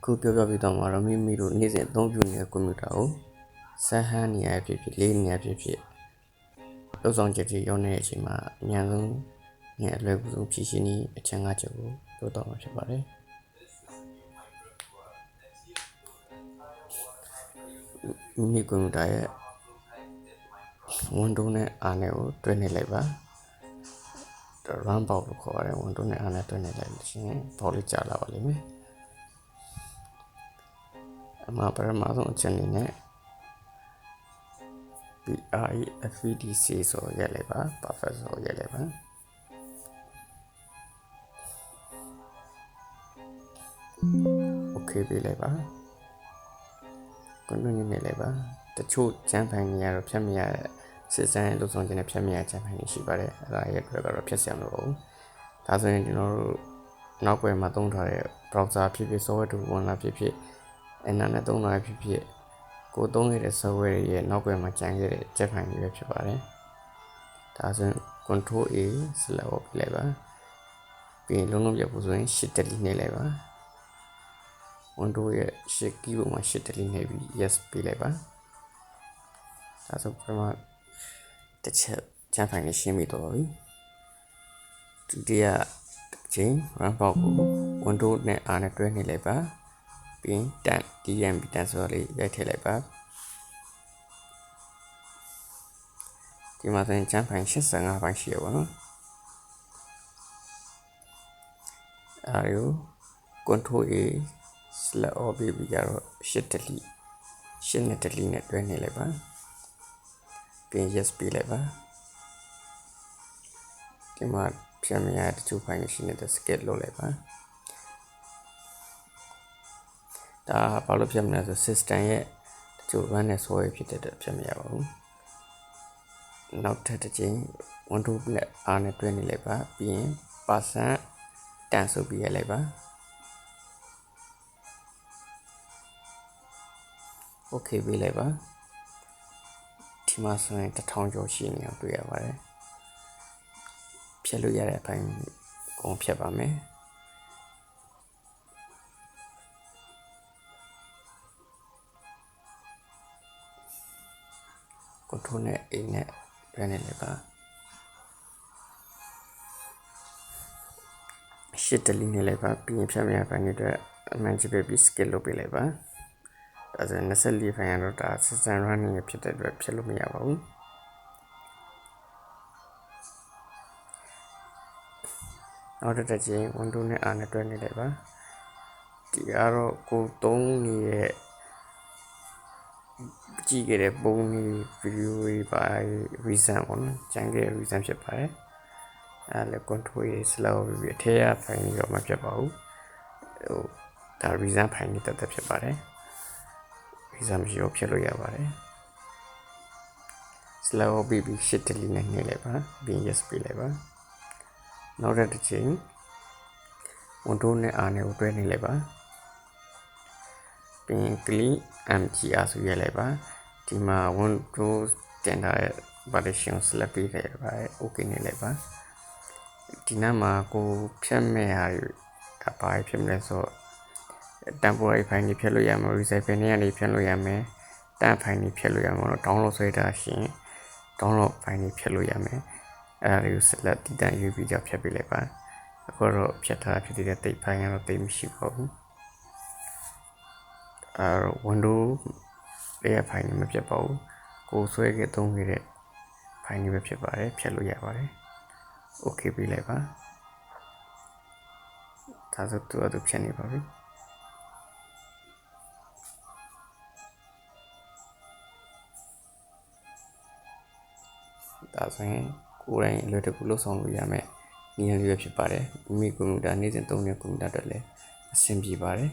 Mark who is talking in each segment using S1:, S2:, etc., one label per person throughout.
S1: ခုပြောပြတော့မှာတော့မိတို့နေ့စဉ်အသုံးပြုနေတဲ့ကွန်ပျူတာကိုဆက်ဟန်းနေရဖြစ်ဖြစ်လေးနေရဖြစ်ဖြစ်လောက်ဆောင်ချက်တွေရောက်နေတဲ့အချိန်မှာအများဆုံးနဲ့အလွယ်ကူဆုံးဖြည့်ရှင်းနည်းအချက်၅ချက်ကိုပြောတော့မှာဖြစ်ပါတယ်မိကွန်ပျူတာရဲ့ Windows နဲ့ R နဲ့ကိုတွဲနေလိုက်ပါ run ပေါက်လို့ခေါ်ရတယ် Windows နဲ့ R နဲ့တွဲနေလိုက်လို့ရှိရင်ပေါက်လေးကြာလာပါလိမ့်မယ်အမှာပထမဆုံးအချက်အနေနဲ့ PREFDC ဆိုရလိုက်ပါ perfect ဆိုရလိုက်ပါOK ပေးလိုက်ပါ continue နေလိုက်ပါတချို့ကျန်းဖိုင်တွေကတော့ဖြတ်မရတဲ့စစ်စမ်းလှုပ်ဆောင်ခြင်းနဲ့ဖြတ်မရကျန်းဖိုင်တွေရှိပါတယ်အဲ့ဒါရဲ့အတွက်ကတော့ဖြတ်ဆရာမလို့ဘူးဒါဆိုရင်ကျွန်တော်တို့နောက်ွယ်မှာသုံးထားတဲ့ browser ဖြစ်ဖြစ် software တူဝင်လာဖြစ်ဖြစ်internet သုံးလာဖြစ်ဖြစ်ကိုသုံးခဲ့တဲ့ software ရဲ့နောက်ွယ်မှာကျန်ခဲ့တဲ့ကျန်းဖိုင်တွေပဲဖြစ်ပါတယ်ဒါဆိုရင် control A select ပေးလိုက်ပါပြီးလုံးလုံးပြဖို့ဆိုရင် shift delete နှိပ်လိုက်ပါWindows ရဲ့ shift key ပေါ်မှာ shift delete နှိပ်ပြီး yes ပေးလိုက်ပါဒါဆိုပထမတစ်ချက်ကျန်းဖိုင်လေးရှင်းပြီးတော့ပြီဒုတိယချိန် run ပေါက်ကို Windows နဲ့ R နဲ့တွဲနှိပ်လိုက်ပါပြီး DMB တန်ဆိုလေးရိုက်ထည့်လိုက်ပါဒီမှာဆိုရင်ကျန်းဖိုင်85ပိုင်းရှိရပါတော့အားရ control A select all ပြီးပြီးတော့ shift delete shift နဲ့ delete နဲ့တွဲနေလိုက်ပါပြီး yes ပေးလိုက်ပါဒီမှာဖြတ်မရတဲ့တချို့ဖိုင်ရှိနေတဲ့ skip လုပ်လိုက်ပါဒါဘာလို့ဖြတ်မလဲဆို system ရဲ့တချို့ run နဲ့ software ဖြစ်တဲ့အတွက်ဖြတ်မရပါဘူးနောက်ထပ်တစ်ချိန် Windows နဲ့ R နဲ့တွဲနေလိုက်ပါပြီးရင် % တန်ဆိုပြီးရလိုက်ပါ OK ပေးလိုက်ပါဒီမှာဆိုရင်1000ကျော်ရှိနေအောင်တွေ့ရပါတယ်ဖြတ်လို့ရတဲ့အပိုင်းကုန်ဖြတ်ပါမယ်control နဲ့ A နဲ့တွဲနေလိုက်ပါ shift delete နေလိုက်ပါပြီးရင်ဖြတ်မရပိုင်းတွေအတွက်အမှန်ကြီးပဲပြီး skip လုပ်ပေးလိုက်ပါဒါဆိုရင်24ဖိုင်ကတော့ဒါ system running ဖြစ်တဲ့အတွက်ဖြတ်လို့မရပါဘူးနောက်တစ်ချိန် Windows နဲ့ R နဲ့တွဲနေလိုက်ပါဒီကတော့ကိုသုံးနေတဲ့ကြည့်ခဲ့တဲ့ပုံတွေဗီဒီယိုတွေပါ reason ပေါ့နော်ကျန်ခဲ့တဲ့ reason ဖြစ်ပါတယ်အဲ့လေ control A select ပြီးအထက်ရဖိုင်ရောမဖြစ်ပါဘူးဟိုဒါ reason ဖိုင်နဲ့တက်ဖြစ်ပါတယ် reason မရှိတော့ဖြစ်လို့ရပါတယ် select ပြီး shift delete နဲ့နှိပ်လိုက်ပါပြီး yes ပေးလိုက်ပါနောက်တစ်ချိန် Windows နဲ့ R နဲ့ကိုတွဲနေလိုက်ပါပြီး clean mgr ဆိုရလိုက်ပါဒီမှာ Windows တင်ထားတဲ့ partition select ပေးလိုက်ပါ OK နေလိုက်ပါဒီနားမှာကိုဖြတ်မဲ့ဟာဘာဖြစ်မလဲဆိုတော့ temporary file တွေဖြတ်လို့ရမယ် reset file တွေကနေဖြတ်လို့ရမယ်တန့် file တွေဖြတ်လို့ရမယ်တော့ download ဆွဲထားရှင် download file တွေဖြတ်လို့ရမယ်အဲ့ဒါတွေကို select တည်တံ့ UV ကြောင့်ဖြတ်ပေးလိုက်ပါအခုတော့ဖြတ်ထားဖြစ်တဲ့တိတ် file ကတော့တိတ်မရှိပါဘူးWindows ရဲ့ file တွေမဖြစ်ပါဘူးကိုဆွဲခဲ့သုံးခဲ့တဲ့ file တွေပဲဖြစ်ပါတယ်ဖြတ်လို့ရပါတယ် OK ပေးလိုက်ပါဒါဆိုသူဖြတ်နေပါပြီဒါဆိုရင်ကိုယ်တိုင်အလွယ်တကူလှုပ်ဆောင်လို့ရမယ်နည်းလေးပဲဖြစ်ပါတယ်မိကွန်ပျူတာနေ့စဉ်သုံးတဲ့ကွန်ပျူတာတွေလည်းအဆင်ပြေပါတယ်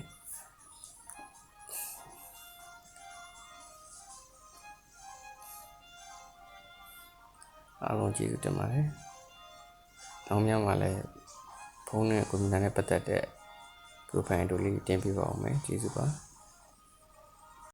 S1: အားလုံးကျေးဇူးတင်ပါတယ်နောက်များမှာလည်းဖုန်းနဲ့ကွန်ပျူတာနဲ့ပတ်သက်တဲ့ profile တို့လေးတင်ပြပါဦးမယ်ကျေးဇူးပါ